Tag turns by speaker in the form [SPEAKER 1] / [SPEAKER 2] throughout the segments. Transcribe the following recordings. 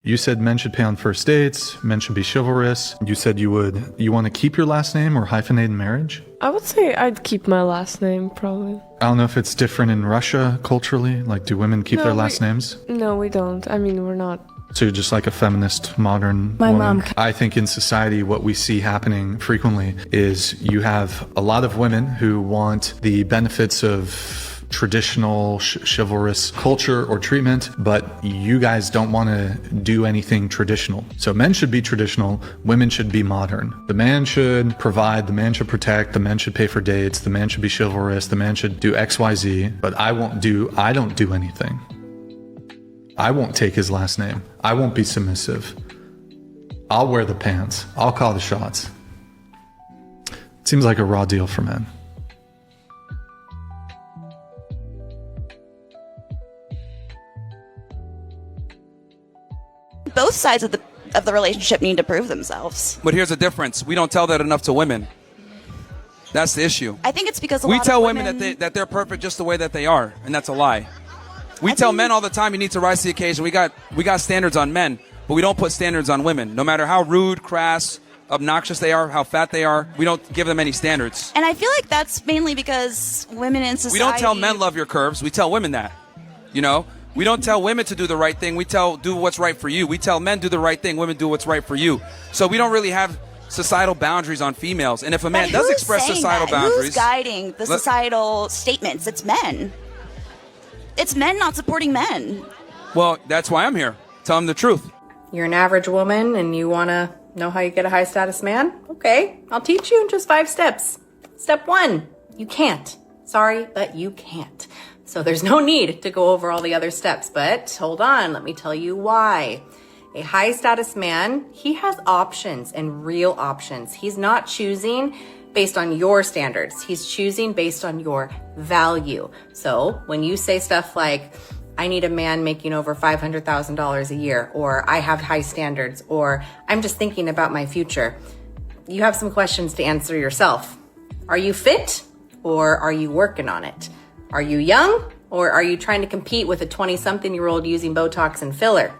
[SPEAKER 1] You said men should pay on first dates, men should be chivalrous. You said you want to keep your last name or hyphenate in marriage?
[SPEAKER 2] I would say I'd keep my last name, probably.
[SPEAKER 1] I don't know if it's different in Russia culturally. Like, do women keep their last names?
[SPEAKER 2] No, we don't. I mean, we're not.
[SPEAKER 1] So you're just like a feminist, modern
[SPEAKER 3] My
[SPEAKER 1] woman.
[SPEAKER 3] mom.
[SPEAKER 1] I think in society, what we see happening frequently is you have a lot of women who want the benefits of traditional chivalrous culture or treatment, but you guys don't want to do anything traditional. So men should be traditional, women should be modern. The man should provide, the man should protect, the man should pay for dates, the man should be chivalrous, the man should do XYZ, but I don't do anything. I won't take his last name. I won't be submissive. I'll wear the pants. I'll call the shots. It seems like a raw deal for men.
[SPEAKER 4] Both sides of the relationship need to prove themselves.
[SPEAKER 5] But here's the difference. We don't tell that enough to women. That's the issue.
[SPEAKER 4] I think it's because
[SPEAKER 5] we tell women that they're perfect just the way that they are, and that's a lie. We tell men all the time you need to rise to the occasion. We got standards on men, but we don't put standards on women. No matter how rude, crass, obnoxious they are, how fat they are, we don't give them any standards.
[SPEAKER 4] And I feel like that's mainly because women in society...
[SPEAKER 5] We don't tell men love your curves. We tell women that. You know? We don't tell women to do the right thing. We tell do what's right for you. We tell men do the right thing. Women do what's right for you. So we don't really have societal boundaries on females. And if a man does express societal boundaries...
[SPEAKER 4] Who's guiding the societal statements? It's men. It's men not supporting men.
[SPEAKER 5] Well, that's why I'm here. Tell them the truth.
[SPEAKER 3] You're an average woman and you want to know how you get a high status man? Okay, I'll teach you in just 5 steps. Step 1, you can't. Sorry, but you can't. So there's no need to go over all the other steps, but hold on, let me tell you why. A high status man, he has options and real options. He's not choosing based on your standards. He's choosing based on your value. So when you say stuff like, I need a man making over $500,000 a year, or I have high standards, or I'm just thinking about my future, you have some questions to answer yourself. Are you fit, or are you working on it? Are you young, or are you trying to compete with a 20-something-year-old using Botox and filler?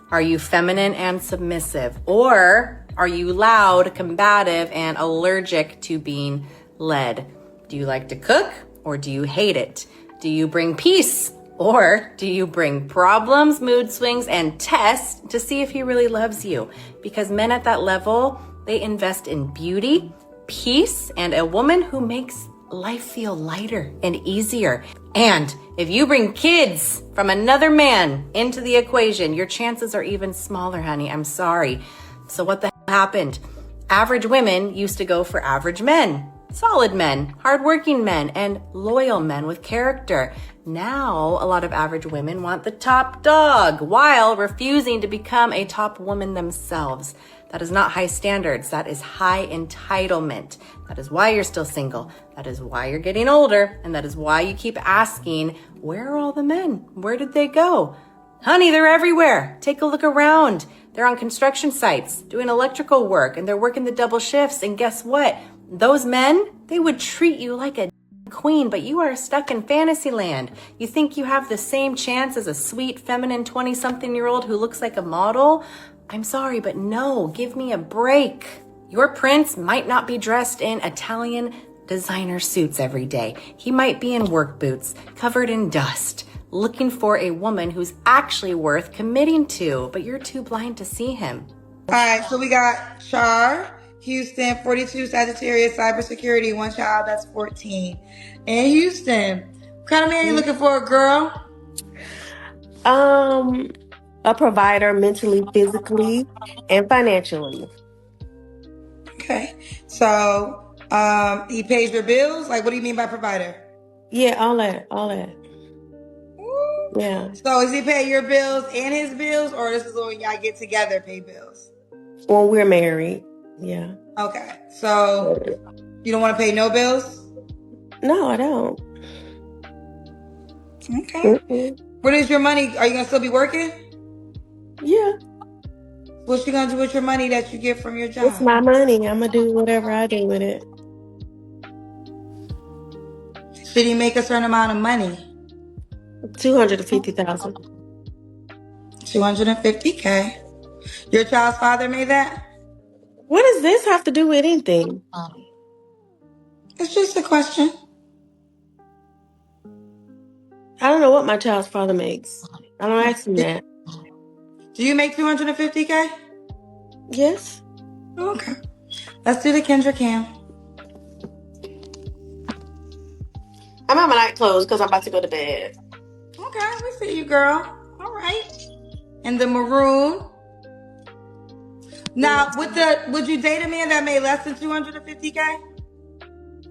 [SPEAKER 3] Are you feminine and submissive, or are you loud, combative, and allergic to being led? Do you like to cook, or do you hate it? Do you bring peace, or do you bring problems, mood swings, and tests to see if he really loves you? Because men at that level, they invest in beauty, peace, and a woman who makes life feel lighter and easier. And if you bring kids from another man into the equation, your chances are even smaller, honey. I'm sorry. So what the hell happened? Average women used to go for average men, solid men, hardworking men, and loyal men with character. Now, a lot of average women want the top dog while refusing to become a top woman themselves. That is not high standards. That is high entitlement. That is why you're still single. That is why you're getting older. And that is why you keep asking, where are all the men? Where did they go? Honey, they're everywhere. Take a look around. They're on construction sites doing electrical work, and they're working the double shifts. And guess what? Those men, they would treat you like a queen, but you are stuck in fantasy land. You think you have the same chance as a sweet, feminine 20-something-year-old who looks like a model? I'm sorry, but no, give me a break. Your prince might not be dressed in Italian designer suits every day. He might be in work boots, covered in dust, looking for a woman who's actually worth committing to, but you're too blind to see him.
[SPEAKER 6] All right, so we got Char, Houston, 42, Sagittarius, cybersecurity, 1 child, that's 14. And Houston, what kind of man you looking for, girl?
[SPEAKER 7] A provider mentally, physically, and financially.
[SPEAKER 6] Okay, so he pays your bills? Like, what do you mean by provider?
[SPEAKER 7] Yeah, all that.
[SPEAKER 6] Ooh.
[SPEAKER 7] Yeah.
[SPEAKER 6] So is he paying your bills and his bills, or this is when y'all get together pay bills?
[SPEAKER 7] Well, we're married. Yeah.
[SPEAKER 6] Okay, so you don't want to pay no bills?
[SPEAKER 7] No, I don't.
[SPEAKER 6] Okay.
[SPEAKER 7] Mm-mm.
[SPEAKER 6] What is your money? Are you going to still be working?
[SPEAKER 7] Yeah.
[SPEAKER 6] What you going to do with your money that you get from your job?
[SPEAKER 7] It's my money. I'm going to do whatever I do with it.
[SPEAKER 6] Should he make a certain amount of money?
[SPEAKER 7] $250,000.
[SPEAKER 6] $250K. Your child's father made that?
[SPEAKER 7] What does this have to do with anything?
[SPEAKER 6] It's just a question.
[SPEAKER 7] I don't know what my child's father makes. I don't ask him that.
[SPEAKER 6] Do you make 250K?
[SPEAKER 7] Yes.
[SPEAKER 6] Okay. Let's do the Kendra Cam.
[SPEAKER 7] I'm at my night clothes because I'm about to go to bed.
[SPEAKER 6] Okay, we see you, girl. All right. And the maroon. Now, would you date a man that made less than 250K?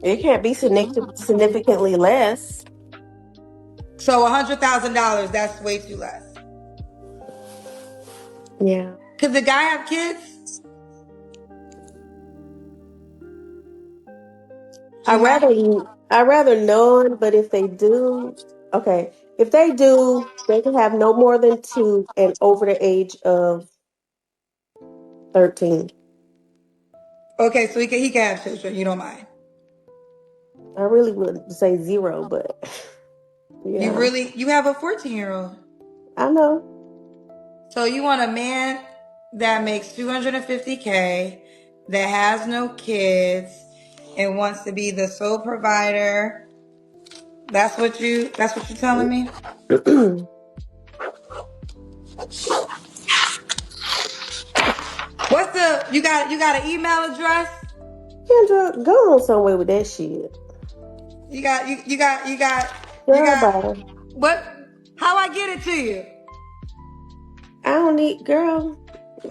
[SPEAKER 7] It can't be significantly less.
[SPEAKER 6] So $100,000, that's way too less.
[SPEAKER 7] Yeah.
[SPEAKER 6] Could the guy have kids?
[SPEAKER 7] I rather none, but if they do, okay. If they do, they can have no more than 2 and over the age of 13.
[SPEAKER 6] Okay, so he can have children. You don't mind.
[SPEAKER 7] I really would say 0, but yeah.
[SPEAKER 6] You have a 14-year-old.
[SPEAKER 7] I know.
[SPEAKER 6] So you want a man that makes 250K, that has no kids, and wants to be the sole provider. That's what you're telling me? You got an email address?
[SPEAKER 7] Kendra, go on somewhere with that shit.
[SPEAKER 6] You got
[SPEAKER 7] Girl, bye.
[SPEAKER 6] what? How I get it to you?
[SPEAKER 7] I don't need, girl,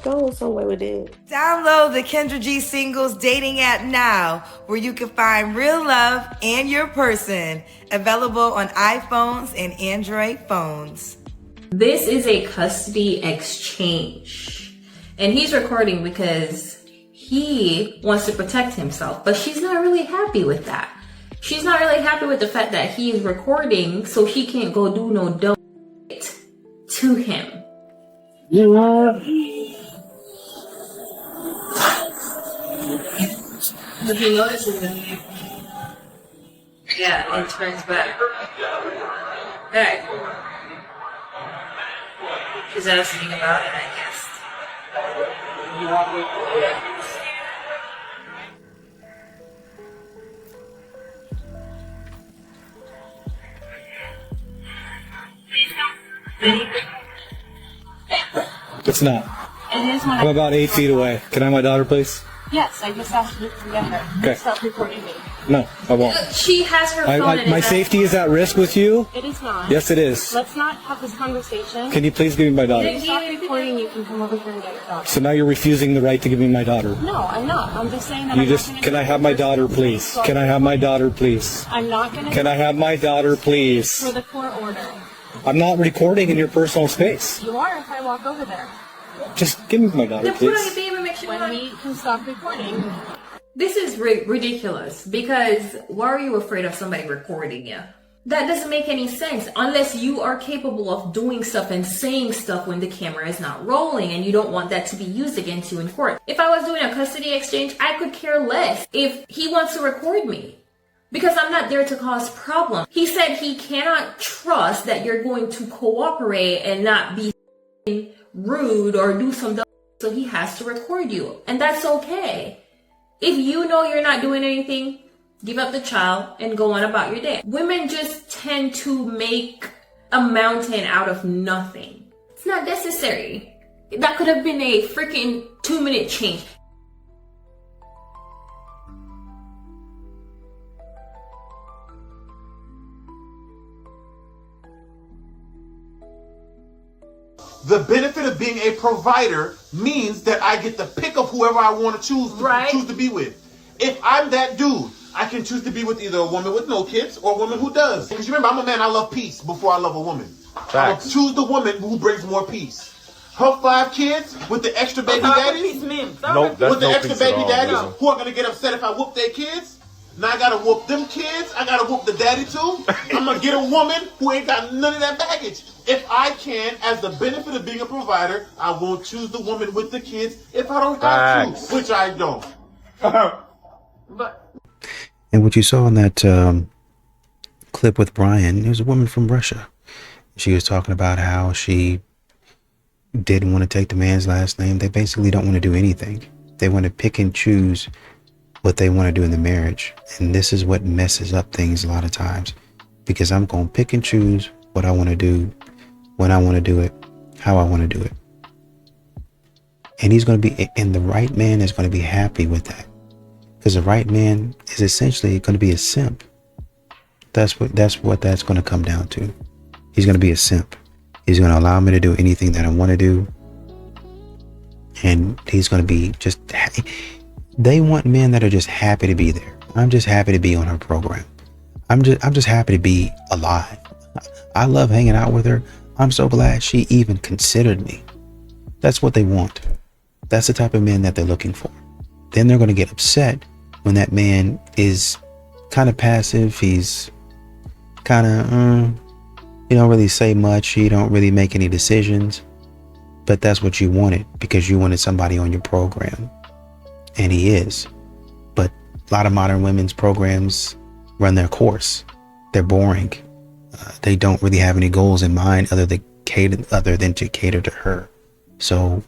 [SPEAKER 7] go on somewhere with it.
[SPEAKER 6] Download the Kendra G Singles dating app now, where you can find real love and your person. Available on iPhones and Android phones.
[SPEAKER 8] This is a custody exchange. And he's recording because he wants to protect himself. But she's not really happy with that. She's not really happy with the fact that he's recording so she can't go do no dumb shit to him.
[SPEAKER 9] Yeah.
[SPEAKER 8] If he notices it, yeah, and turns back. Hey. She's asking about it, I guess.
[SPEAKER 9] It's not.
[SPEAKER 8] It is when
[SPEAKER 9] I'm about 8 feet away. Can I have my daughter, please?
[SPEAKER 8] Yes, I just asked you to get her.
[SPEAKER 9] Okay.
[SPEAKER 8] Stop recording me.
[SPEAKER 9] No, I won't.
[SPEAKER 8] She has her phone.
[SPEAKER 9] My safety is at risk with you?
[SPEAKER 8] It is not.
[SPEAKER 9] Yes, it is.
[SPEAKER 8] Let's not have this conversation.
[SPEAKER 9] Can you please give me my daughter?
[SPEAKER 8] If you stop recording, you can come over here and get your daughter.
[SPEAKER 9] So now you're refusing the right to give me my daughter.
[SPEAKER 8] No, I'm not. I'm just saying that.
[SPEAKER 9] Can I have my daughter, please? Can I have my daughter, please?
[SPEAKER 8] I'm not going to.
[SPEAKER 9] Can I have my daughter, please?
[SPEAKER 8] For the court order.
[SPEAKER 9] I'm not recording in your personal space.
[SPEAKER 8] You are if I walk over there.
[SPEAKER 9] Just give me my daughter,
[SPEAKER 8] Then put on your
[SPEAKER 9] please.
[SPEAKER 8] baby and make sure when we can stop recording. This is ridiculous because why are you afraid of somebody recording you? That doesn't make any sense unless you are capable of doing stuff and saying stuff when the camera is not rolling and you don't want that to be used against you in court. If I was doing a custody exchange, I could care less if he wants to record me because I'm not there to cause problems. He said he cannot trust that you're going to cooperate and not be rude or do some dumb, so he has to record you, and that's okay. If you know you're not doing anything, give up the child and go on about your day. Women just tend to make a mountain out of nothing. It's not necessary. That could have been a freaking 2-minute change.
[SPEAKER 10] The benefit of being a provider means that I get the pick of whoever I want to choose to be with. If I'm that dude, I can choose to be with either a woman with no kids or a woman who does. Because you remember, I'm a man, I love peace before I love a woman. I will choose the woman who brings more peace. Her 5 kids with the extra baby daddies,
[SPEAKER 11] Nope, that's
[SPEAKER 10] with the
[SPEAKER 11] no
[SPEAKER 10] extra
[SPEAKER 11] peace at
[SPEAKER 10] baby
[SPEAKER 11] all,
[SPEAKER 10] daddies
[SPEAKER 11] no.
[SPEAKER 10] who are going to get upset if I whoop their kids. Now I gotta whoop them kids. I gotta whoop the daddy too. I'm gonna get a woman who ain't got none of that baggage. If I can, as the benefit of being a provider, I won't choose the woman with the kids if I don't have to, which I don't.
[SPEAKER 12] And what you saw in that clip with Brian, it was a woman from Russia. She was talking about how she didn't want to take the man's last name. They basically don't want to do anything. They want to pick and choose what they want to do in the marriage. And this is what messes up things a lot of times, because I'm going to pick and choose what I want to do, when I want to do it, how I want to do it. And he's going to be, and the right man is going to be happy with that, because the right man is essentially going to be a simp. That's what that's going to come down to. He's going to be a simp. He's going to allow me to do anything that I want to do. And he's going to be just happy. They want men that are just happy to be there. I'm just happy to be on her program. I'm just happy to be alive. I love hanging out with her. I'm so glad she even considered me. That's what they want. That's the type of man that they're looking for. Then they're going to get upset when that man is kind of passive. He's kind of, you don't really say much. You don't really make any decisions. But that's what you wanted, because you wanted somebody on your program. And he is. But a lot of modern women's programs run their course. They're boring. They don't really have any goals in mind other than to cater to her. So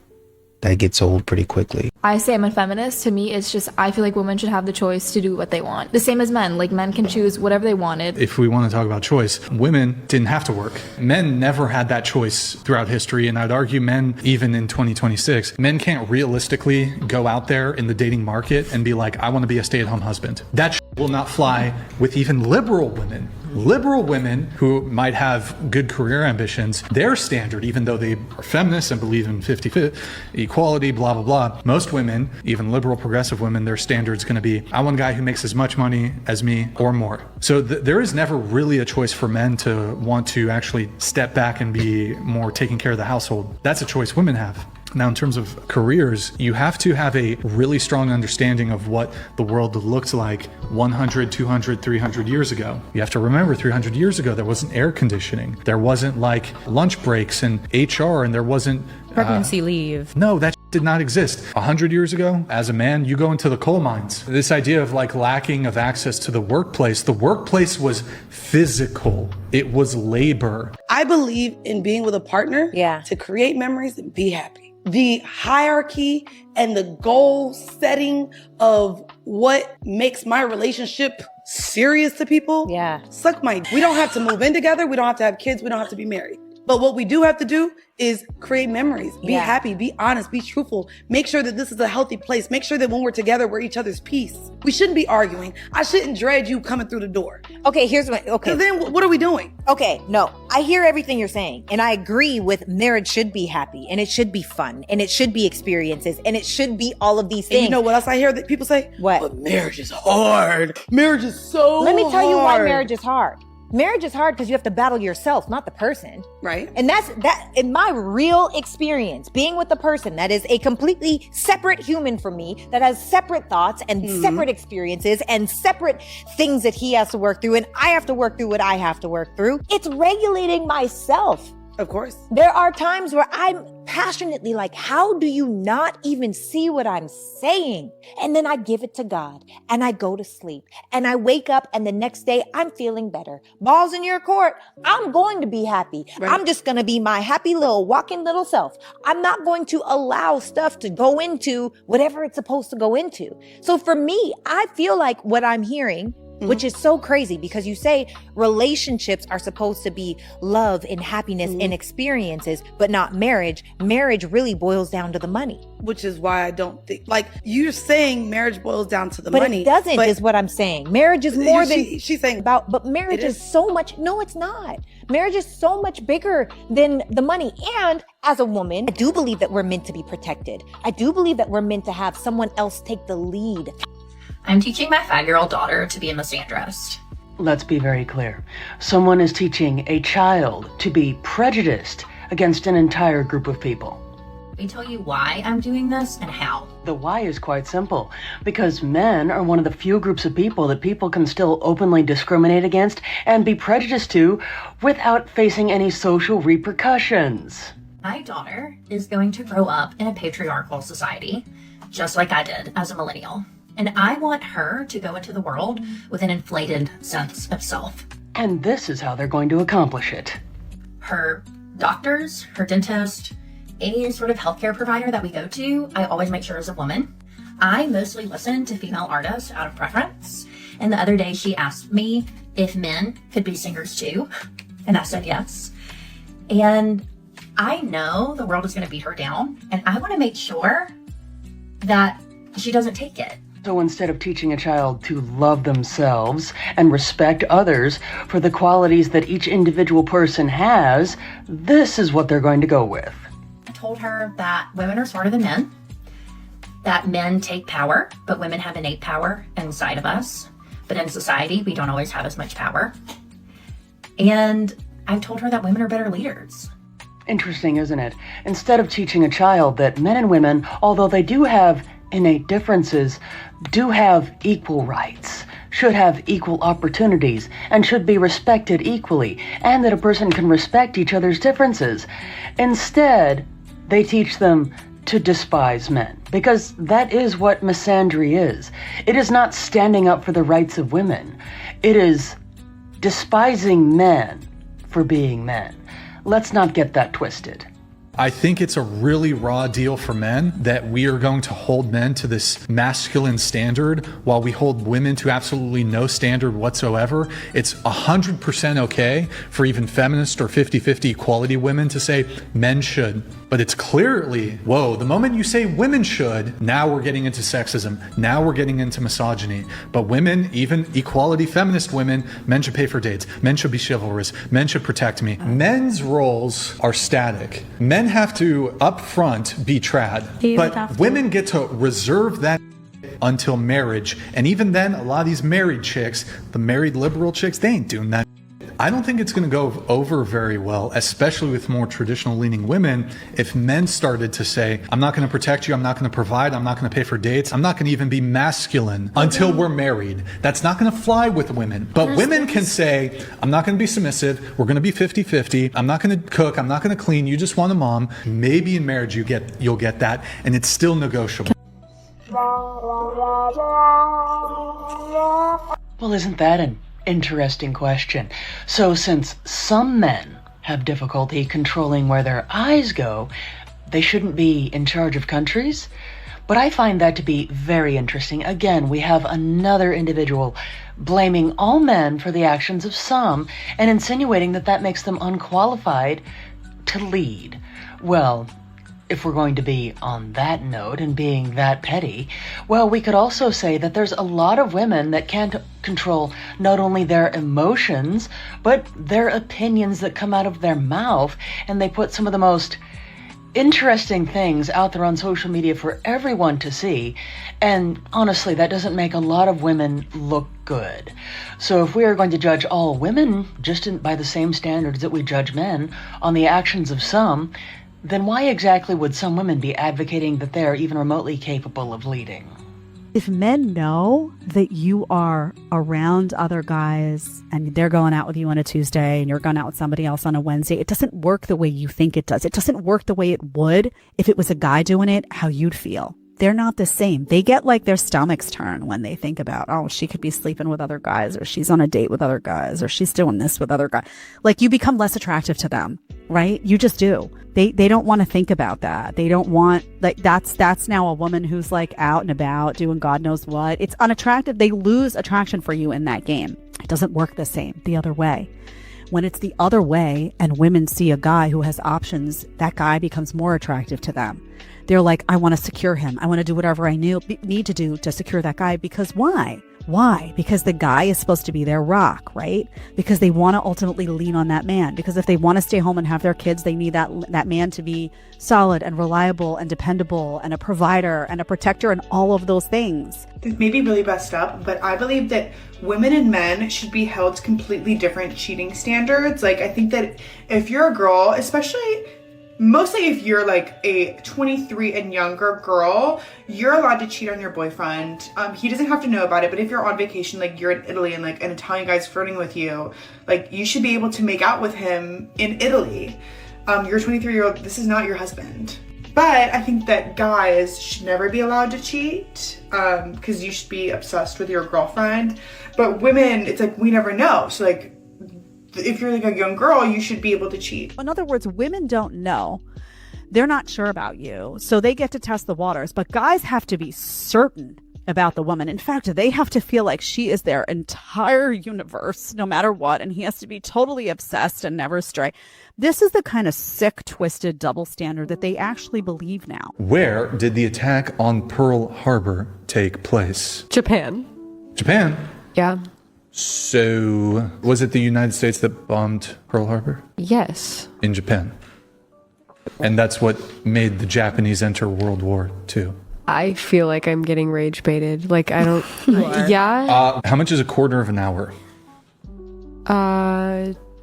[SPEAKER 12] that gets old pretty quickly.
[SPEAKER 11] I say I'm a feminist. To me, it's just, I feel like women should have the choice to do what they want. The same as men. Like, men can choose whatever they wanted.
[SPEAKER 1] If we want to talk about choice, women didn't have to work. Men never had that choice throughout history. And I'd argue men, even in 2026, men can't realistically go out there in the dating market and be like, I want to be a stay-at-home husband. That will not fly with even liberal women. Liberal women who might have good career ambitions, their standard, even though they are feminists and believe in 50-50 equality, blah, blah, blah. Most women, even liberal progressive women, their standard's going to be, I want a guy who makes as much money as me or more. So there is never really a choice for men to want to actually step back and be more taking care of the household. That's a choice women have. Now, in terms of careers, you have to have a really strong understanding of what the world looked like 100, 200, 300 years ago. You have to remember 300 years ago, there wasn't air conditioning. There wasn't like lunch breaks and HR, and there wasn't
[SPEAKER 13] pregnancy leave.
[SPEAKER 1] No, that did not exist. 100 years ago, as a man, you go into the coal mines. This idea of like lacking of access to the workplace was physical. It was labor.
[SPEAKER 14] I believe in being with a partner to create memories and be happy. The hierarchy and the goal setting of what makes my relationship serious to people. Suck my, we don't have to move in together. We don't have to have kids. We don't have to be married. But what we do have to do is create memories, be happy, be honest, be truthful. Make sure that this is a healthy place. Make sure that when we're together, we're each other's peace. We shouldn't be arguing. I shouldn't dread you coming through the door.
[SPEAKER 15] Okay, here's what, okay.
[SPEAKER 14] Then what are we doing?
[SPEAKER 15] Okay, no, I hear everything you're saying. And I agree with marriage should be happy and it should be fun and it should be experiences and it should be all of these things.
[SPEAKER 14] And you know what else I hear that people say?
[SPEAKER 15] What?
[SPEAKER 14] But marriage is hard. Marriage is so hard.
[SPEAKER 15] Let me tell you why marriage is hard. Marriage is hard because you have to battle yourself, not the person.
[SPEAKER 14] Right.
[SPEAKER 15] And that's that in my real experience, being with the person that is a completely separate human from me, that has separate thoughts and separate experiences and separate things that he has to work through. And I have to work through what I have to work through. It's regulating myself.
[SPEAKER 14] Of course.
[SPEAKER 15] There are times where I'm passionately like, how do you not even see what I'm saying? And then I give it to God and I go to sleep and I wake up and the next day I'm feeling better. Balls in your court. I'm going to be happy. Right. I'm just going to be my happy little walking little self. I'm not going to allow stuff to go into whatever it's supposed to go into. So for me, I feel like what I'm hearing, which is so crazy because you say relationships are supposed to be love and happiness and experiences, but not marriage. Marriage really boils down to the money.
[SPEAKER 14] Which is why I don't think, like, you're saying marriage boils down to the money.
[SPEAKER 15] But it doesn't, is what I'm saying. Marriage is more than
[SPEAKER 14] she's saying
[SPEAKER 15] about, but marriage is so much, no, it's not. Marriage is so much bigger than the money. And as a woman, I do believe that we're meant to be protected. I do believe that we're meant to have someone else take the lead.
[SPEAKER 8] I'm teaching my 5-year-old daughter to be a misandrist.
[SPEAKER 16] Let's be very clear. Someone is teaching a child to be prejudiced against an entire group of people.
[SPEAKER 8] Let me tell you why I'm doing this and how.
[SPEAKER 16] The why is quite simple. Because men are one of the few groups of people that people can still openly discriminate against and be prejudiced to without facing any social repercussions.
[SPEAKER 8] My daughter is going to grow up in a patriarchal society, just like I did as a millennial. And I want her to go into the world with an inflated sense of self.
[SPEAKER 16] And this is how they're going to accomplish it.
[SPEAKER 8] Her doctors, her dentist,
[SPEAKER 13] any sort of healthcare provider that we go to, I always make sure it's a woman. I mostly listen to female artists out of preference. And the other day she asked me if men could be singers too. And I said yes. And I know the world is going to beat her down. And I want to make sure that she doesn't take it.
[SPEAKER 16] So instead of teaching a child to love themselves and respect others for the qualities that each individual person has, this is what they're going to go with.
[SPEAKER 13] I told her that women are smarter than men, that men take power, but women have innate power inside of us. But in society, we don't always have as much power. And I've told her that women are better leaders.
[SPEAKER 16] Interesting, isn't it? Instead of teaching a child that men and women, although they do have innate differences, do have equal rights, should have equal opportunities, and should be respected equally, and that a person can respect each other's differences. Instead, they teach them to despise men, because that is what misandry is. It is not standing up for the rights of women. It is despising men for being men. Let's not get that twisted.
[SPEAKER 1] I think it's a really raw deal for men that we are going to hold men to this masculine standard while we hold women to absolutely no standard whatsoever. It's 100% okay for even feminist or 50-50 equality women to say men should. But it's clearly, whoa, the moment you say women should, now we're getting into sexism. Now we're getting into misogyny. But women, even equality feminist women, men should pay for dates. Men should be chivalrous. Men should protect me. Men's roles are static. Men have to, up front, be trad. But women get to reserve that until marriage. And even then, a lot of these married chicks, the married liberal chicks, they ain't doing that. I don't think it's going to go over very well, especially with more traditional leaning women, if men started to say, I'm not going to protect you, I'm not going to provide, I'm not going to pay for dates, I'm not going to even be masculine until we're married. That's not going to fly with women. But women can say, I'm not going to be submissive, we're going to be 50-50, I'm not going to cook, I'm not going to clean, you just want a mom. Maybe in marriage you'll get that, and it's still negotiable.
[SPEAKER 16] Well, isn't that an interesting question? So since some men have difficulty controlling where their eyes go, they shouldn't be in charge of countries? But I find that to be very interesting. Again, we have another individual blaming all men for the actions of some and insinuating that that makes them unqualified to lead. Well, if we're going to be on that note and being that petty, well, we could also say that there's a lot of women that can't control not only their emotions, but their opinions that come out of their mouth, and they put some of the most interesting things out there on social media for everyone to see. And honestly, that doesn't make a lot of women look good. So if we are going to judge all women just by the same standards that we judge men on the actions of some, then why exactly would some women be advocating that they're even remotely capable of leading?
[SPEAKER 17] If men know that you are around other guys and they're going out with you on a Tuesday and you're going out with somebody else on a Wednesday, it doesn't work the way you think it does. It doesn't work the way it would if it was a guy doing it, how you'd feel. They're not the same. They get like their stomachs turn when they think about, oh, she could be sleeping with other guys, or she's on a date with other guys, or she's doing this with other guys. Like, you become less attractive to them, right? You just do. They don't want to think about that. They don't want, like, that's now a woman who's like out and about doing God knows what. It's unattractive. They lose attraction for you in that game. It doesn't work the same the other way. When it's the other way and women see a guy who has options, that guy becomes more attractive to them. They're like, I want to secure him. I want to do whatever I need to do to secure that guy. Because why? Why? Because the guy is supposed to be their rock, right? Because they want to ultimately lean on that man. Because if they want to stay home and have their kids, they need that man to be solid and reliable and dependable and a provider and a protector and all of those things.
[SPEAKER 18] This may be really messed up, but I believe that women and men should be held to completely different cheating standards. Like, I think that if you're a girl, mostly if you're like a 23 and younger girl, you're allowed to cheat on your boyfriend. He doesn't have to know about it, but if you're on vacation, like you're in Italy and like an Italian guy's flirting with you, like you should be able to make out with him in Italy. You're a 23-year-old, this is not your husband. But I think that guys should never be allowed to cheat, because you should be obsessed with your girlfriend. But women, it's like, we never know. So like, if you're like a young girl, you should be able to cheat.
[SPEAKER 17] In other words, women don't know they're not sure about you. So they get to test the waters. But guys have to be certain about the woman. In fact, they have to feel like she is their entire universe, no matter what. And he has to be totally obsessed and never stray. This is the kind of sick, twisted double standard that they actually believe now.
[SPEAKER 1] Where did the attack on Pearl Harbor take place?
[SPEAKER 2] Japan.
[SPEAKER 1] Japan?
[SPEAKER 2] Yeah.
[SPEAKER 1] So, was it the United States that bombed Pearl Harbor?
[SPEAKER 2] Yes.
[SPEAKER 1] In Japan. And that's what made the Japanese enter World War II.
[SPEAKER 2] I feel like I'm getting rage baited. Like, I don't... Yeah?
[SPEAKER 1] How much is a quarter of an hour?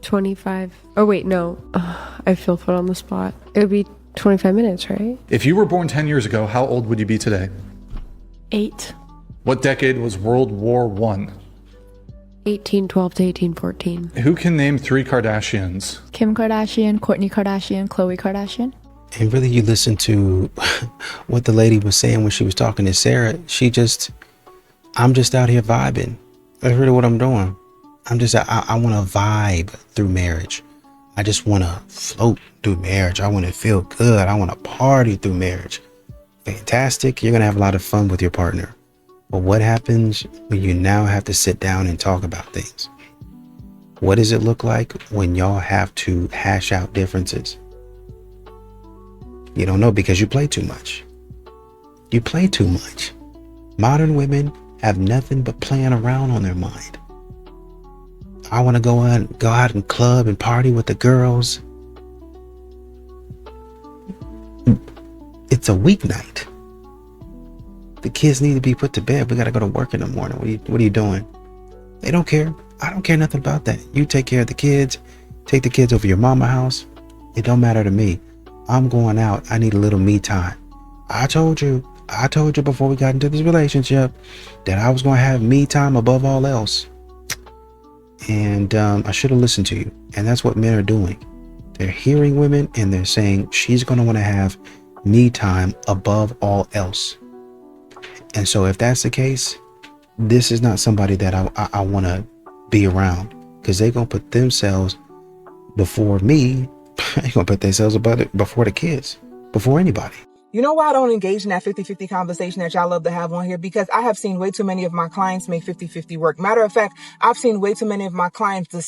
[SPEAKER 2] 25. Oh, wait, no. I feel put on the spot. It would be 25 minutes, right?
[SPEAKER 1] If you were born 10 years ago, how old would you be today?
[SPEAKER 2] 8.
[SPEAKER 1] What decade was World War I?
[SPEAKER 2] 1812 to 1814.
[SPEAKER 1] Who can name 3 Kardashians?
[SPEAKER 11] Kim Kardashian, Kourtney Kardashian, Khloe Kardashian.
[SPEAKER 12] And really, you listen to what the lady was saying when she was talking to Sarah. I'm just out here vibing. That's really what I'm doing. I want to vibe through marriage. I just want to float through marriage. I want to feel good. I want to party through marriage. Fantastic. You're going to have a lot of fun with your partner. But what happens when you now have to sit down and talk about things? What does it look like when y'all have to hash out differences? You don't know because you play too much. You play too much. Modern women have nothing but playing around on their mind. I want to go out and club and party with the girls. It's a weeknight. The kids need to be put to bed. We got to go to work in the morning. What are you doing? They don't care. I don't care nothing about that. You take care of the kids. Take the kids over to your mama's house. It don't matter to me. I'm going out. I need a little me time. I told you before we got into this relationship that I was going to have me time above all else. And I should have listened to you. And that's what men are doing. They're hearing women and they're saying she's going to want to have me time above all else. And so if that's the case, this is not somebody that I want to be around, because they're going to put themselves before me. They're going to put themselves before the kids, before anybody.
[SPEAKER 19] You know why I don't engage in that 50-50 conversation that y'all love to have on here? Because I have seen way too many of my clients make 50-50 work. Matter of fact, I've seen way too many of my clients get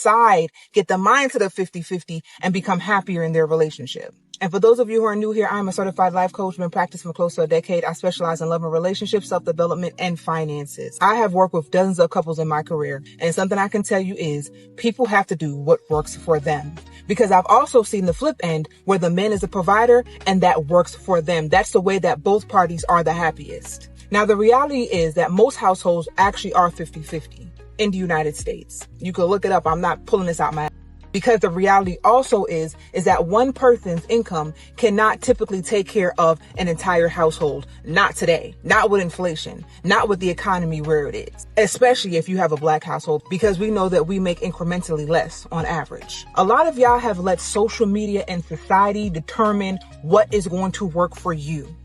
[SPEAKER 19] the mindset of 50-50 and become happier in their relationship. And for those of you who are new here, I'm a certified life coach, been practicing for close to a decade. I specialize in love and relationships, self-development, and finances. I have worked with dozens of couples in my career. And something I can tell you is people have to do what works for them. Because I've also seen the flip end where the man is a provider and that works for them. That's the way that both parties are the happiest. Now, the reality is that most households actually are 50-50 in the United States. You can look it up. I'm not pulling this out my ass. Because the reality also is that one person's income cannot typically take care of an entire household. Not today, not with inflation, not with the economy where it is, especially if you have a black household, because we know that we make incrementally less on average. A lot of y'all have let social media and society determine what is going to work for you.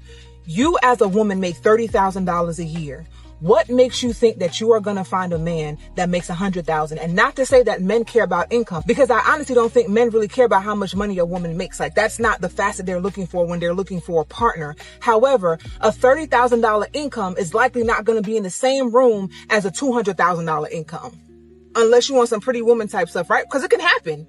[SPEAKER 19] You as a woman make $30,000 a year. What makes you think that you are going to find a man that makes $100,000? And not to say that men care about income, because I honestly don't think men really care about how much money a woman makes. Like, that's not the facet they're looking for when they're looking for a partner. However, a $30,000 income is likely not going to be in the same room as a $200,000 income. Unless you want some pretty woman type stuff, right? Because it can happen,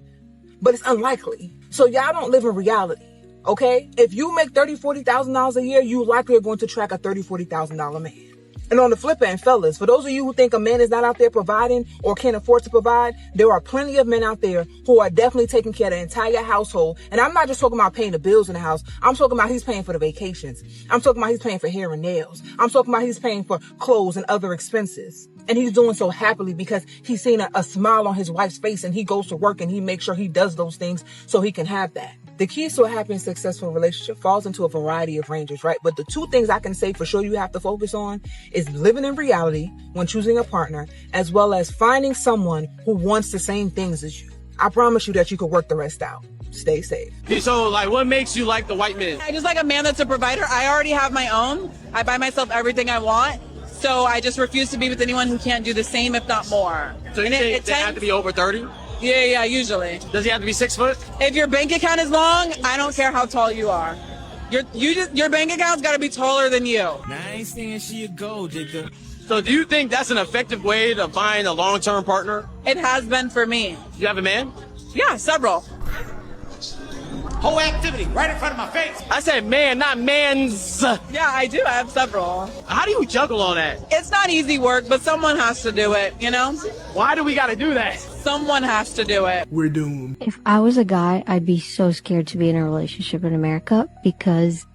[SPEAKER 19] but it's unlikely. So y'all don't live in reality. Okay? If you make $30,000, $40,000 a year, you likely are going to track a $30,000, $40,000 man. And on the flip end, fellas, for those of you who think a man is not out there providing or can't afford to provide, there are plenty of men out there who are definitely taking care of the entire household. And I'm not just talking about paying the bills in the house. I'm talking about he's paying for the vacations. I'm talking about he's paying for hair and nails. I'm talking about he's paying for clothes and other expenses. And he's doing so happily because he's seen a smile on his wife's face, and he goes to work and he makes sure he does those things so he can have that. The keys to a happy and successful relationship falls into a variety of ranges, right? But the two things I can say for sure you have to focus on is living in reality when choosing a partner, as well as finding someone who wants the same things as you. I promise you that you can work the rest out. Stay safe.
[SPEAKER 20] So, what makes you like the white man?
[SPEAKER 21] I just like a man that's a provider. I already have my own. I buy myself everything I want. So I just refuse to be with anyone who can't do the same, if not more.
[SPEAKER 20] So you say they have to be over 30?
[SPEAKER 21] Yeah, usually.
[SPEAKER 20] Does he have to be 6 foot?
[SPEAKER 21] If your bank account is long, I don't care how tall you are. Your bank account's got to be taller than you.
[SPEAKER 20] I ain't saying she a gold digger. So do you think that's an effective way to find a long-term partner?
[SPEAKER 21] It has been for me.
[SPEAKER 20] You have a man?
[SPEAKER 21] Yeah, several.
[SPEAKER 20] Whole activity right in front of my face. I said man, not mans.
[SPEAKER 21] Yeah, I do. I have several.
[SPEAKER 20] How do you juggle all that?
[SPEAKER 21] It's not easy work, but someone has to do it, you know?
[SPEAKER 20] Why do we got to do that?
[SPEAKER 21] Someone has to do it.
[SPEAKER 20] We're doomed.
[SPEAKER 4] If I was a guy, I'd be so scared to be in a relationship in America because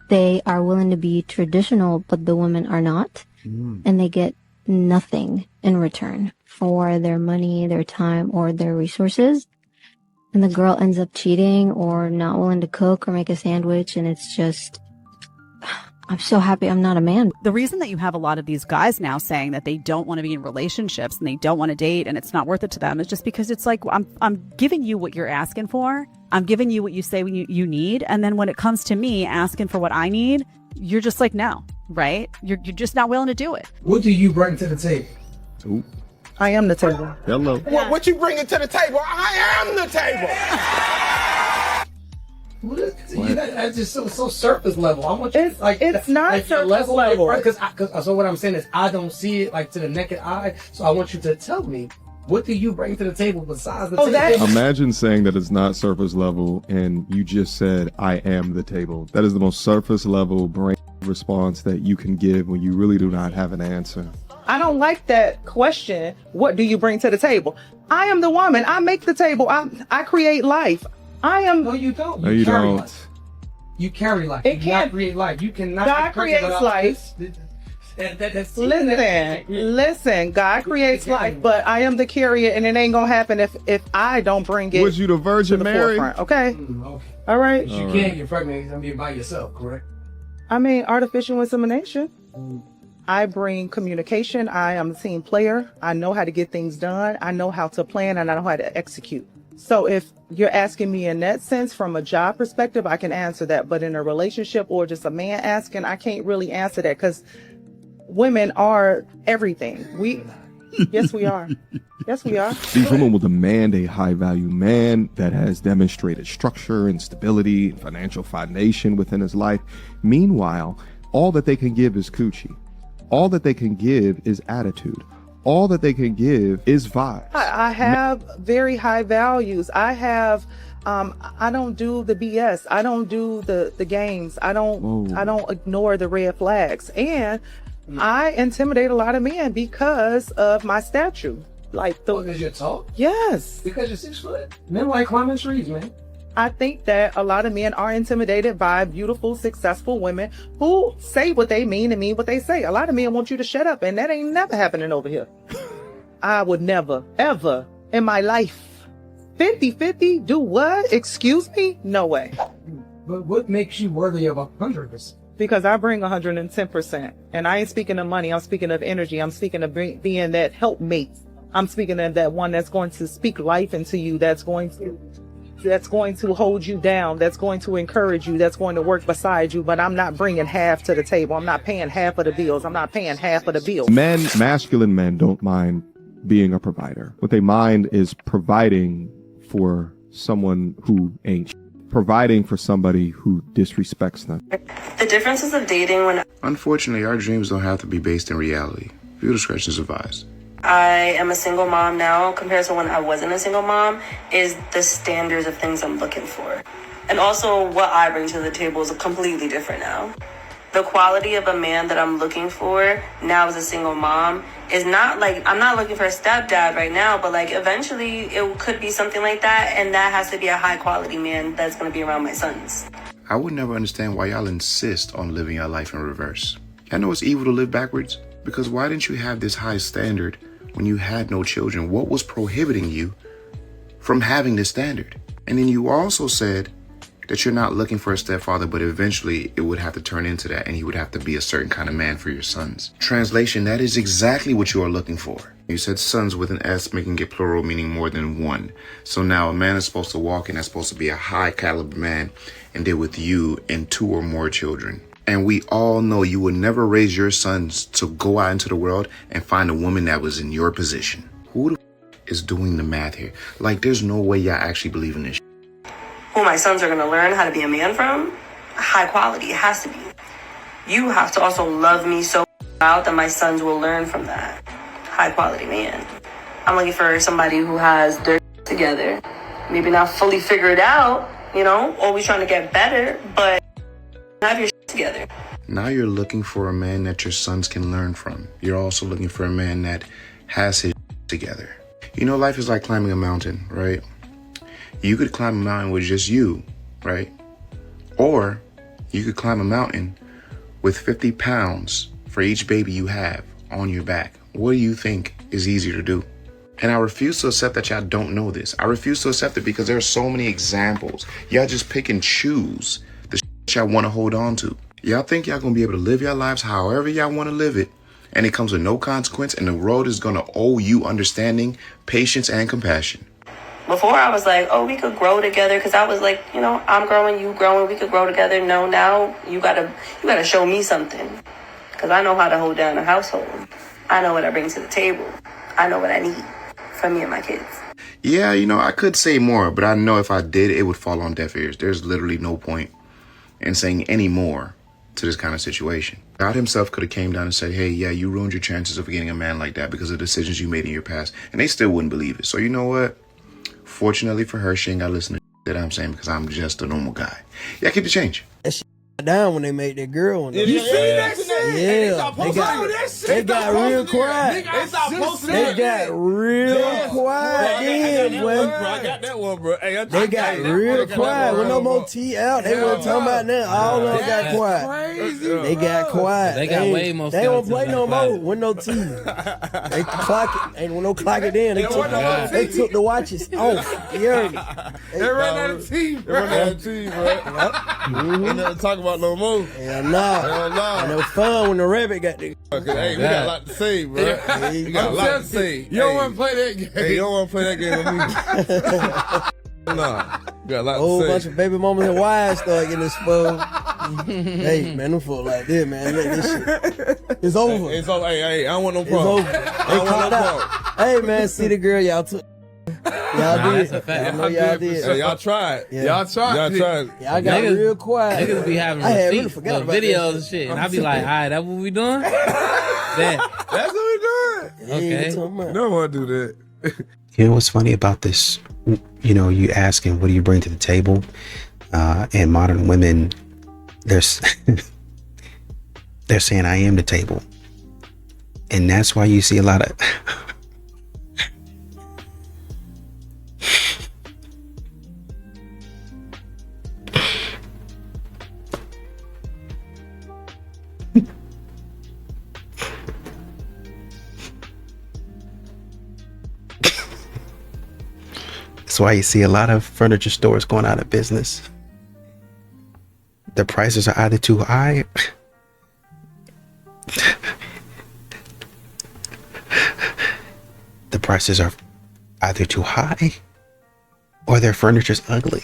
[SPEAKER 4] they are willing to be traditional, but the women are not. And they get nothing in return for their money, their time, or their resources. And the girl ends up cheating or not willing to cook or make a sandwich. And it's just, I'm so happy I'm not a man.
[SPEAKER 17] The reason that you have a lot of these guys now saying that they don't want to be in relationships and they don't want to date and it's not worth it to them is just because it's like, I'm giving you what you're asking for. I'm giving you what you say you need. And then when it comes to me asking for what I need, you're just like, no, right? You're just not willing to do it.
[SPEAKER 20] What do you bring to the table?
[SPEAKER 22] Ooh.
[SPEAKER 14] I am the table.
[SPEAKER 22] Hello.
[SPEAKER 20] What you bringing to the table? I am the table. That's just so surface level. I want you
[SPEAKER 14] it's not
[SPEAKER 20] like
[SPEAKER 14] surface level.
[SPEAKER 20] Because so what I'm saying is I don't see it like to the naked eye. So I want you to tell me, what do you bring to the table besides the table?
[SPEAKER 22] Imagine saying that it's not surface level and you just said, I am the table. That is the most surface level brain response that you can give when you really do not have an answer.
[SPEAKER 14] I don't like that question. What do you bring to the table? I am the woman. I make the table. I create life. I am.
[SPEAKER 20] No, you don't.
[SPEAKER 22] No, you don't.
[SPEAKER 20] Life. You carry life.
[SPEAKER 14] It
[SPEAKER 20] you
[SPEAKER 14] can't
[SPEAKER 20] cannot create life. You cannot.
[SPEAKER 14] God creates life. Listen. God creates life, but I am the carrier, and it ain't gonna happen if I don't bring it.
[SPEAKER 22] Was you the Virgin Mary?
[SPEAKER 14] Forefront, okay.
[SPEAKER 20] Okay.
[SPEAKER 14] All right.
[SPEAKER 20] You can't get pregnant. I mean, by yourself, correct?
[SPEAKER 14] I mean, artificial insemination. I bring communication. I am a team player. I know how to get things done. I know how to plan and I know how to execute. So if you're asking me in that sense from a job perspective, I can answer that. But in a relationship or just a man asking, I can't really answer that because women are everything. Yes, we are. Yes, we are.
[SPEAKER 22] These women will demand a high value man that has demonstrated structure and stability and financial foundation within his life. Meanwhile, all that they can give is coochie. All that they can give is attitude. All that they can give is vibes.
[SPEAKER 14] I have very high values. I have, I don't do the BS. I don't do the games. I don't ignore the red flags. And I intimidate a lot of men because of my stature.
[SPEAKER 20] Because you're tall?
[SPEAKER 14] Yes.
[SPEAKER 20] Because you're 6 foot? Men like climbing trees, man.
[SPEAKER 14] I think that a lot of men are intimidated by beautiful, successful women who say what they mean and mean what they say. A lot of men want you to shut up, and that ain't never happening over here. I would never, ever in my life 50-50 do what? Excuse me? No way.
[SPEAKER 20] But what makes you worthy of 100%?
[SPEAKER 14] Because I bring 110%. And I ain't speaking of money. I'm speaking of energy. I'm speaking of being that helpmate. I'm speaking of that one that's going to speak life into you, that's going to hold you down, that's going to encourage you, that's going to work beside you. But I'm not bringing half to the table. I'm not paying half of the bills. I'm not paying half of the bills.
[SPEAKER 22] Masculine men don't mind being a provider. What they mind is providing for someone who ain't. Providing for somebody who disrespects them.
[SPEAKER 23] The differences of dating when
[SPEAKER 24] Unfortunately, our dreams don't have to be based in reality. Viewer discretion is advised.
[SPEAKER 23] I am a single mom now compared to when I wasn't a single mom is the standards of things I'm looking for. And also what I bring to the table is completely different now. The quality of a man that I'm looking for now as a single mom is not like, I'm not looking for a stepdad right now, but like eventually it could be something like that. And that has to be a high quality man that's going to be around my sons.
[SPEAKER 24] I would never understand why y'all insist on living your life in reverse. I know it's evil to live backwards, because why didn't you have this high standard when you had no children? What was prohibiting you from having this standard? And then you also said that you're not looking for a stepfather, but eventually it would have to turn into that and he would have to be a certain kind of man for your sons. Translation, that is exactly what you are looking for. You said sons with an S, making it plural, meaning more than one. So now a man is supposed to walk in, that's supposed to be a high caliber man, and deal with you and 2 or more children. And we all know you would never raise your sons to go out into the world and find a woman that was in your position. Who the is doing the math here? Like, there's no way y'all actually believe in this.
[SPEAKER 23] Who my sons are going to learn how to be a man from? high quality. It has to be. You have to also love me so out that my sons will learn from that. High quality man. I'm looking for somebody who has their together. Maybe not fully figured out, you know, always trying to get better, but have your together.
[SPEAKER 24] Now you're looking for a man that your sons can learn from. You're also looking for a man that has his together. You know, life is like climbing a mountain, right? You could climb a mountain with just you, right? Or you could climb a mountain with 50 pounds for each baby you have on your back. What do you think is easier to do? And I refuse to accept that y'all don't know this. I refuse to accept it because there are so many examples. Y'all just pick and choose the shit y'all want to hold on to. Y'all think y'all gonna be able to live your lives however y'all want to live it, and it comes with no consequence, and the world is gonna owe you understanding, patience, and compassion.
[SPEAKER 23] Before I was like, oh, we could grow together, because I was like, you know, I'm growing, you growing, we could grow together. No, now you gotta show me something, because I know how to hold down a household. I know what I bring to the table. I know what I need for me and my kids.
[SPEAKER 24] Yeah, you know, I could say more, but I know if I did, it would fall on deaf ears. There's literally no point in saying any more to this kind of situation. God himself could have came down and said, hey, yeah, you ruined your chances of getting a man like that because of decisions you made in your past. And they still wouldn't believe it. So you know what? Fortunately for her, she ain't got to listen to that I'm saying because I'm just a normal guy. Yeah, keep the change.
[SPEAKER 3] That shit down when they made that girl on
[SPEAKER 5] You see that shit?
[SPEAKER 3] Yeah, they got real quiet. They got real quiet then, boy.
[SPEAKER 5] I got that one, bro. Hey,
[SPEAKER 3] they got real quiet. With no more tea out, they weren't talking about that. All of them got quiet. They got quiet.
[SPEAKER 6] They got way more.
[SPEAKER 3] They don't play no more with no tea. They clock it. Ain't no clock it in. They took the watches off. You heard me?
[SPEAKER 5] They ran out of tea. They ran out of tea, bro. Ain't nothing to talk about no more.
[SPEAKER 3] Hell no. And it was fun when the rabbit got there.
[SPEAKER 5] Hey, we got a lot to say, bro. We got a lot to say. You don't want to play that game. Hey, you don't want to play that game with me. Nah, we got a lot to say.
[SPEAKER 3] A whole bunch of baby mamas and wives start getting exposed. Hey, man, them folk like this, man. Look, this shit. It's over.
[SPEAKER 5] It's over. Hey, I don't want no problem.
[SPEAKER 3] It's over. I don't want no problem. Hey, man, see the girl y'all took. Y'all did. I know y'all did.
[SPEAKER 5] Hey, y'all tried.
[SPEAKER 3] Yeah.
[SPEAKER 5] Y'all tried.
[SPEAKER 3] Y'all got real quiet.
[SPEAKER 6] Niggas be having receipts for videos and shit. And I be like, all right, that's what we doing?
[SPEAKER 5] That's what we doing.
[SPEAKER 6] Okay.
[SPEAKER 5] Don't want to do that.
[SPEAKER 12] You know what's funny about this? You know, you asking, what do you bring to the table? And modern women, they're saying, I am the table. And that's why you see a lot of... That's why you see a lot of furniture stores going out of business. The prices are either too high the prices are either too high or their furniture's ugly.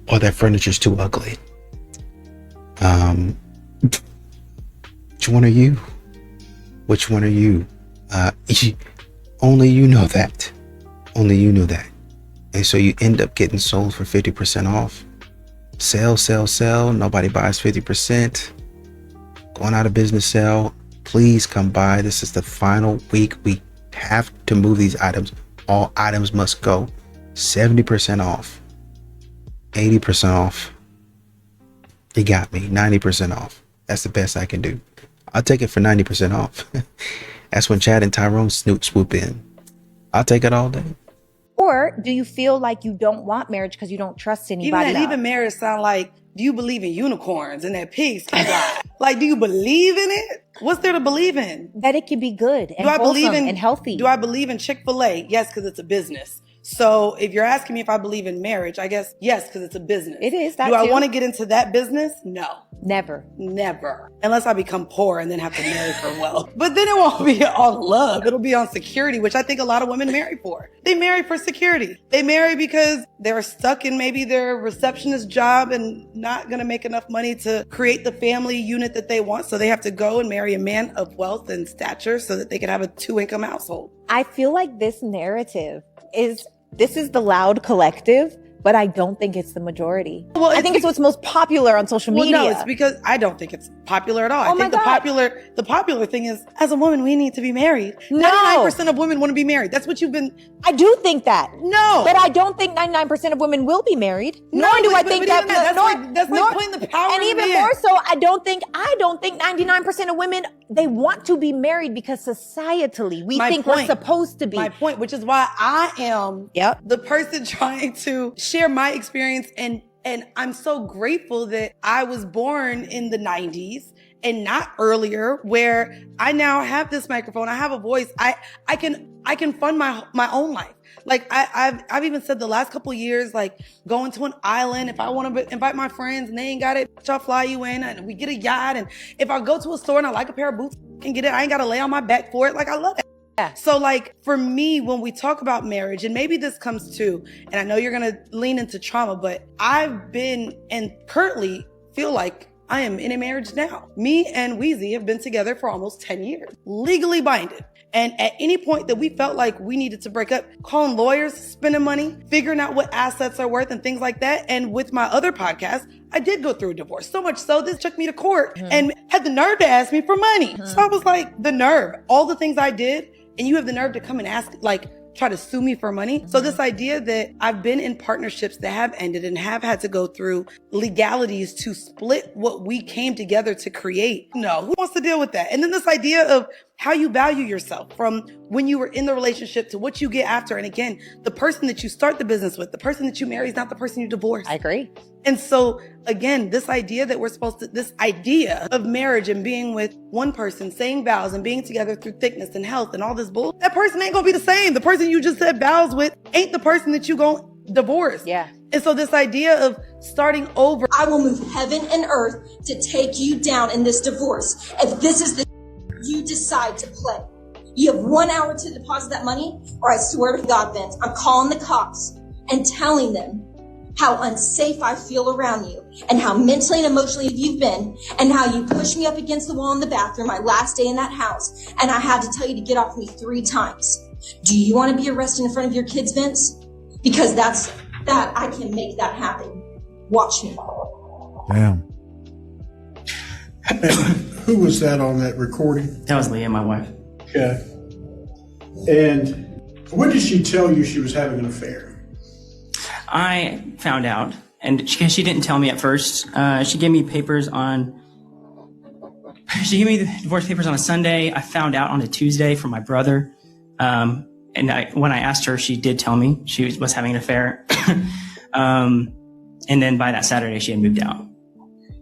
[SPEAKER 12] Or their furniture's too ugly. Which one are you? Which one are you? Only you know that. Only you know that. And so you end up getting sold for 50% off. Sell. Nobody buys 50%. Going out of business, sell. Please come by. This is the final week. We have to move these items. All items must go. 70% off. 80% off. You got me. 90% off. That's the best I can do. I'll take it for 90% off. That's when Chad and Tyrone swoop in. I'll take it all day.
[SPEAKER 15] Or do you feel like you don't want marriage because you don't trust anybody?
[SPEAKER 14] Even marriage sound like, do you believe in unicorns and that pigs can fly? Like, do you believe in it? What's there to believe in?
[SPEAKER 15] That it can be good and wholesome and healthy.
[SPEAKER 14] Do I believe in Chick-fil-A? Yes, because it's a business. So if you're asking me if I believe in marriage, I guess yes, because it's a business.
[SPEAKER 15] It is.
[SPEAKER 14] Do I want to get into that business? No.
[SPEAKER 15] Never.
[SPEAKER 14] Unless I become poor and then have to marry for wealth. But then it won't be on love. It'll be on security, which I think a lot of women marry for. They marry for security. They marry because they're stuck in maybe their receptionist job and not going to make enough money to create the family unit that they want. So they have to go and marry a man of wealth and stature so that they can have a 2-income household.
[SPEAKER 15] I feel like this narrative is This is the loud collective, but I don't think it's the majority.
[SPEAKER 14] Well,
[SPEAKER 15] I think it's what's most popular on social media.
[SPEAKER 14] No, it's because I don't think it's popular at all.
[SPEAKER 15] Oh
[SPEAKER 14] I think the popular thing is, as a woman, we need to be married. 99% of women want to be married. That's what you've been.
[SPEAKER 15] I do think that.
[SPEAKER 14] No.
[SPEAKER 15] But I don't think 99% of women will be married.
[SPEAKER 14] No,
[SPEAKER 15] Nor do I
[SPEAKER 14] but
[SPEAKER 15] think
[SPEAKER 14] even
[SPEAKER 15] that.
[SPEAKER 14] that's like putting the power
[SPEAKER 15] and
[SPEAKER 14] in
[SPEAKER 15] even
[SPEAKER 14] the man.
[SPEAKER 15] more so, I don't think 99% of women, they want to be married because societally we think we're supposed to be.
[SPEAKER 14] My point, which is why I am the person trying to share my experience, and I'm so grateful that I was born in the 90s and not earlier, where I now have this microphone, I have a voice, I can fund my own life. Like I've even said the last couple of years, like going to an island, if I want to invite my friends and they ain't got it, I'll fly you in and we get a yacht. And if I go to a store and I like a pair of boots, I can get it. I ain't got to lay on my back for it. Like I love it. So like for me, when we talk about marriage, and maybe this comes to, and I know you're going to lean into trauma, but I've been and currently feel like I am in a marriage now. Me and Weezy have been together for almost 10 years, legally binded. And at any point that we felt like we needed to break up, calling lawyers, spending money, figuring out what assets are worth and things like that. And with my other podcast, I did go through a divorce. So much so, this took me to court and had the nerve to ask me for money. So I was like, the nerve, all the things I did, and you have the nerve to come and ask, like, try to sue me for money. So this idea that I've been in partnerships that have ended and have had to go through legalities to split what we came together to create. No, who wants to deal with that? And then this idea of how you value yourself from when you were in the relationship to what you get after. And again, the person that you start the business with, the person that you marry is not the person you divorce.
[SPEAKER 15] I agree.
[SPEAKER 14] And so again, this idea that we're supposed to, this idea of marriage and being with one person, saying vows and being together through thickness and health and all this bull, that person ain't gonna be the same. The person you just said vows with ain't the person that you gonna divorce.
[SPEAKER 15] Yeah.
[SPEAKER 14] And so this idea of starting over.
[SPEAKER 7] I will move heaven and earth to take you down in this divorce. If this is the you decide to play. You have 1 hour to deposit that money, or I swear to God, Vince, I'm calling the cops and telling them how unsafe I feel around you and how mentally and emotionally you've been and how you pushed me up against the wall in the bathroom my last day in that house. And I had to tell you to get off me 3 times. Do you want to be arrested in front of your kids, Vince? Because that I can make that happen. Watch me.
[SPEAKER 8] Damn. Who was that on that recording?
[SPEAKER 9] That was Leah, my wife.
[SPEAKER 8] Okay. And when did she tell you she was having an affair?
[SPEAKER 9] I found out, and she didn't tell me at first. She gave me the divorce papers on a Sunday. I found out on a Tuesday from my brother. And when I asked her, she did tell me she was having an affair. And then by that Saturday, she had moved out.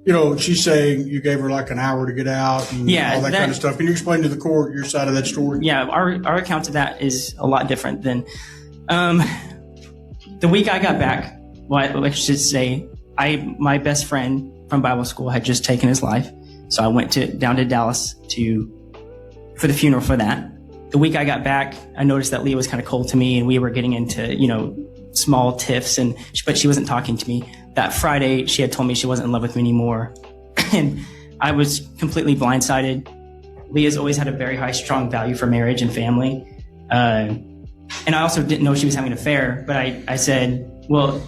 [SPEAKER 8] You know, she's saying you gave her like an hour to get out and all that kind of stuff. Can you explain to the court your side of that story?
[SPEAKER 9] Yeah, our account of that is a lot different than the week I got back. Well, let's just say my best friend from Bible school had just taken his life, so I went down to Dallas for the funeral for that. The week I got back, I noticed that Leah was kind of cold to me, and we were getting into small tiffs, but she wasn't talking to me. That Friday, she had told me she wasn't in love with me anymore. And I was completely blindsided. Leah's always had a very high, strong value for marriage and family. And I also didn't know she was having an affair, but I said, well,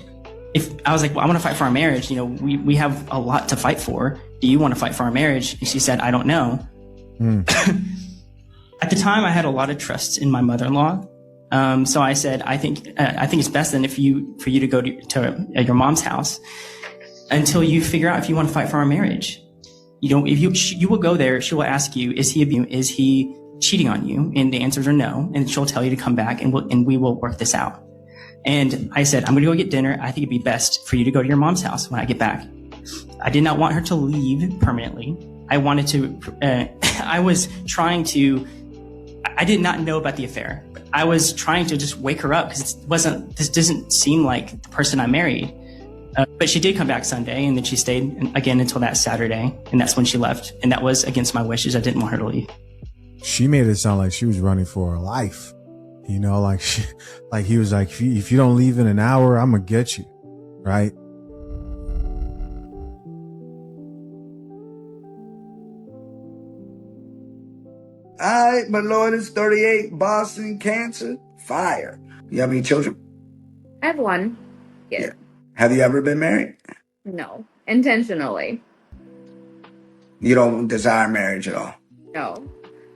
[SPEAKER 9] I want to fight for our marriage. We have a lot to fight for. Do you want to fight for our marriage? And she said, I don't know. At the time, I had a lot of trust in my mother-in-law. So I said, I think it's best then for you to go to your mom's house until you figure out if you want to fight for our marriage. If you will go there, she will ask you, is he cheating on you? And the answers are no. And she'll tell you to come back and we will work this out. And I said, I'm going to go get dinner. I think it'd be best for you to go to your mom's house when I get back. I did not want her to leave permanently. I wanted to, I did not know about the affair. I was trying to just wake her up because this doesn't seem like the person I married. But she did come back Sunday, and then she stayed again until that Saturday, and that's when she left. And that was against my wishes. I didn't want her to leave.
[SPEAKER 8] She made it sound like she was running for her life. He was like, if you don't leave in an hour, I'm gonna get you, right?
[SPEAKER 10] All right, my Lord is 38, Boston, cancer, fire. You have any children? I have one kid.
[SPEAKER 13] Have you ever been married?
[SPEAKER 10] No, intentionally.
[SPEAKER 13] You don't desire marriage at all.
[SPEAKER 10] No.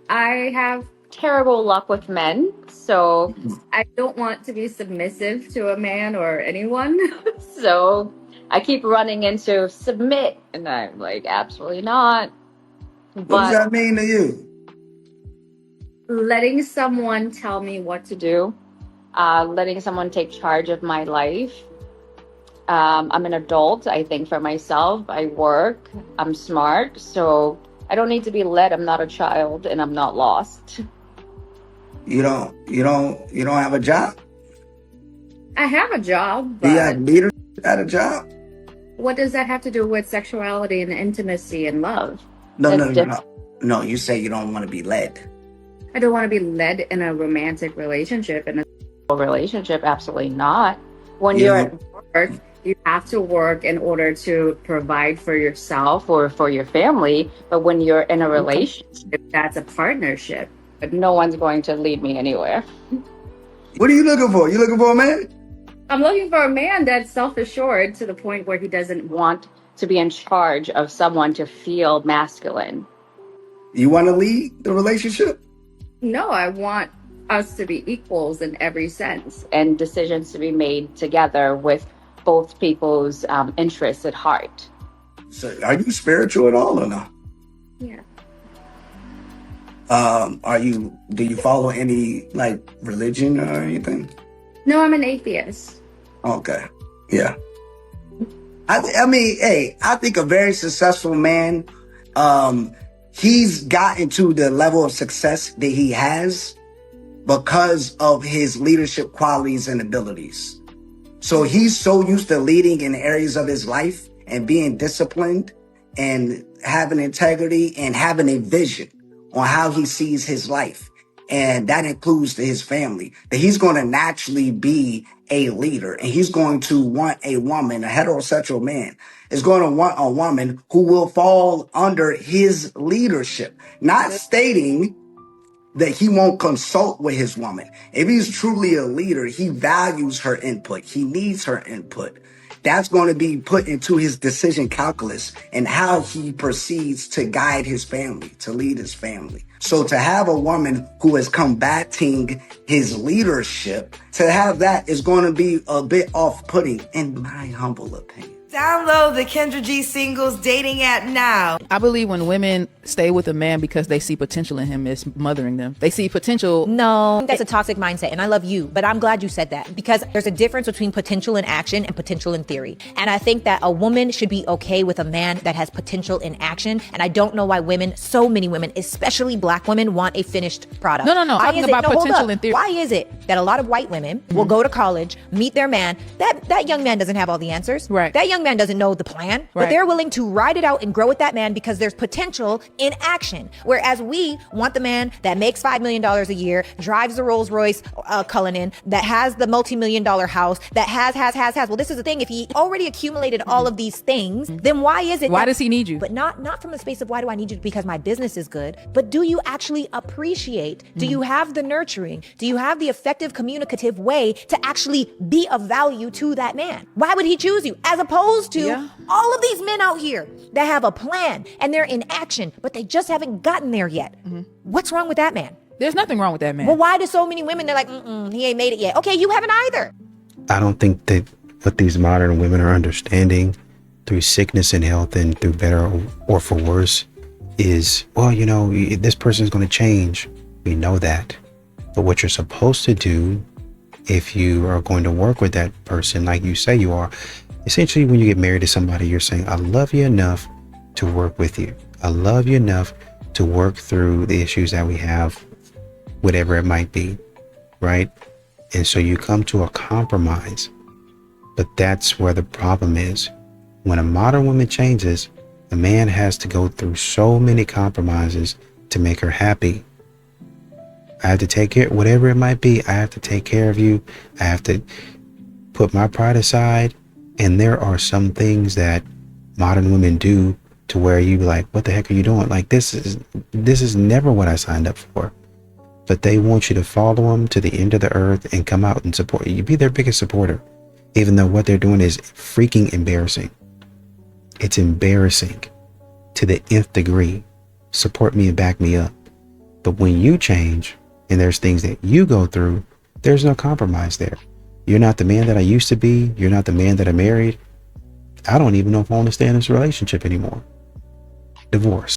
[SPEAKER 10] I have terrible luck with men, so I don't want to be submissive to a man or anyone. So I keep running into submit, and I'm like, absolutely not.
[SPEAKER 13] What does that mean to you?
[SPEAKER 10] Letting someone tell me what to do, letting someone take charge of my life. I'm an adult, I think, for myself. I work, I'm smart, so I don't need to be led. I'm not a child, and I'm not lost.
[SPEAKER 13] You don't have a job?
[SPEAKER 10] I have a job,
[SPEAKER 13] Do you
[SPEAKER 10] but
[SPEAKER 13] have leaders at a job?
[SPEAKER 10] what does that have to do with sexuality and intimacy and love?
[SPEAKER 13] No, you say you don't want to be led.
[SPEAKER 10] I don't want to be led in a romantic relationship. In a relationship, absolutely not. When you're at work, you have to work in order to provide for yourself or for your family. But when you're in a relationship, that's a partnership. But no one's going to lead me anywhere.
[SPEAKER 13] What are you looking for? You looking for a man?
[SPEAKER 10] I'm looking for a man that's self-assured to the point where he doesn't want to be in charge of someone to feel masculine.
[SPEAKER 13] You want to lead the relationship?
[SPEAKER 10] No, I want us to be equals in every sense and decisions to be made together with both people's interests at heart.
[SPEAKER 13] So are you spiritual at all or no?
[SPEAKER 10] Yeah.
[SPEAKER 13] Do you follow any like religion or anything?
[SPEAKER 10] No, I'm an atheist.
[SPEAKER 13] Okay. Yeah. I mean, hey, I think a very successful man, he's gotten to the level of success that he has because of his leadership qualities and abilities. So he's so used to leading in areas of his life and being disciplined and having integrity and having a vision on how he sees his life. And that includes to his family, that he's going to naturally be a leader, and he's going to want a woman, a heterosexual man is going to want a woman who will fall under his leadership, not stating that he won't consult with his woman. If he's truly a leader, he values her input. He needs her input. That's going to be put into his decision calculus and how he proceeds to guide his family, to lead his family. So to have a woman who is combating his leadership, to have that is going to be a bit off-putting, in my humble opinion.
[SPEAKER 16] Download the Kendra G Singles dating app now.
[SPEAKER 18] I believe when women stay with a man because they see potential in him, it's mothering them. They see potential.
[SPEAKER 15] No, that's a toxic mindset, and I love you, but I'm glad you said that, because there's a difference between potential in action and potential in theory. And I think that a woman should be okay with a man that has potential in action, and I don't know why women, so many women, especially black women, want a finished product.
[SPEAKER 18] No. Talking about potential in theory.
[SPEAKER 15] Why is it that a lot of white women will go to college, meet their man, that young man doesn't have all the answers.
[SPEAKER 18] Right.
[SPEAKER 15] That young man doesn't know the plan, but they're willing to ride it out and grow with that man because there's potential in action. Whereas we want the man that makes $5 million a year, drives the Rolls Royce Cullinan, that has the multi-million-dollar house, that has. Well, this is the thing. If he already accumulated all of these things, then why is it?
[SPEAKER 18] Why does he need you?
[SPEAKER 15] But not from the space of why do I need you because my business is good, but do you actually appreciate? Do you have the nurturing? Do you have the effective communicative way to actually be of value to that man? Why would he choose you? As opposed to all of these men out here that have a plan and they're in action, but they just haven't gotten there yet. What's wrong with that man?
[SPEAKER 18] There's nothing wrong with that man.
[SPEAKER 15] Well, why do so many women, they're like, he ain't made it yet. Okay, you haven't either.
[SPEAKER 12] I don't think that what these modern women are understanding through sickness and health and through better or for worse is, well, this person's going to change. We know that. But what you're supposed to do if you are going to work with that person, like you say you are, essentially when you get married to somebody, you're saying, I love you enough to work with you. I love you enough to work through the issues that we have, whatever it might be, right? And so you come to a compromise. But that's where the problem is. When a modern woman changes, the man has to go through so many compromises to make her happy. I have to take care, whatever it might be, I have to take care of you. I have to put my pride aside. And there are some things that modern women do to where you be like, what the heck are you doing? Like, this is never what I signed up for. But they want you to follow them to the end of the earth and come out and support you. Be their biggest supporter. even though what they're doing is freaking embarrassing. It's embarrassing to the nth degree. Support me and back me up. But when you change and there's things that you go through, there's no compromise there. You're not the man that I used to be. You're not the man that I married. I don't even know if I want to stay in this relationship anymore. Divorce.